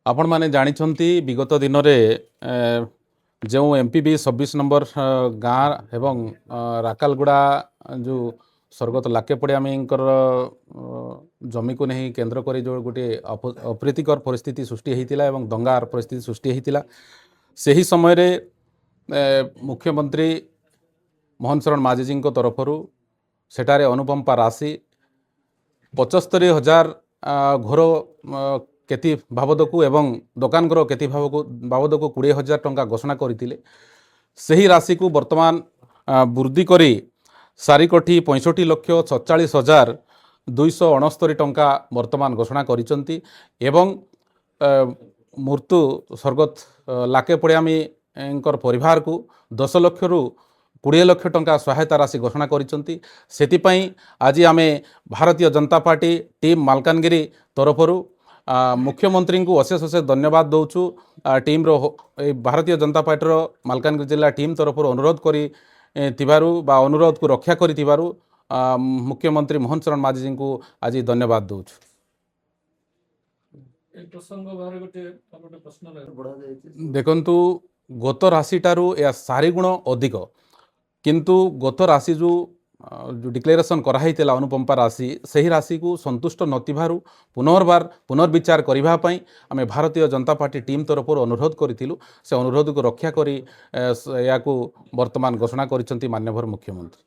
आपण माने जानिछंती विगत दिन में जो एमपीबी 26 नंबर गाँ एवं राकालगुड़ा जो स्वर्गत लाके पड़ियामीकर जमी को नहीं केन्द्र कर जो गोटे अप्रीतिकर परिस्थिति सृष्टि होता एवं दंगार परिस्थिति सृष्टि होता से ही समय रे मुख्यमंत्री मोहन शरण माझी तरफ सेठारे अनुकंपा राशि 75,000 घर केति बाबदकू एवं दुकान घर केति बाबदकू 20,000 टंका घोषणा करते सही राशि को वर्तमान वृद्धि करी 4 कोटी 65,47,269 टंका वर्तमान घोषणा करिसंती एवं मृत्यु स्वर्गत लाके पड़ियामी परिवार को 10 लाख रु 20 लाख टंका सहायता राशि घोषणा करिसंती सेतिपई आज आमे भारतीय जनता पार्टी टीम मालकानगिरी तरफरु मुख्यमंत्री को अशेष अशेष धन्यवाद दौचु टीम रो भारतीय जनता पार्टी रो मालकानगिरी जिला टीम तरफ अनुरोध करी तिबारु बा अनुरोध को रक्षा करी तिबारु मुख्यमंत्री मोहन शरण माझी को आज धन्यवाद दौचु। देखंतु गत राशिटारू या 4 गुण अधिक किंतु गत राशि जो डिक्लेरेशन कराइला अनुकंपा राशि सही राशि को संतुष्ट नथिबारु पुनर्विचार करिबा पई आमे भारतीय जनता पार्टी टीम तरफ अनुरोध करिथिलु से अनुरोध को रक्षा करी या को वर्तमान घोषणा करिसंती माननीय मुख्यमंत्री।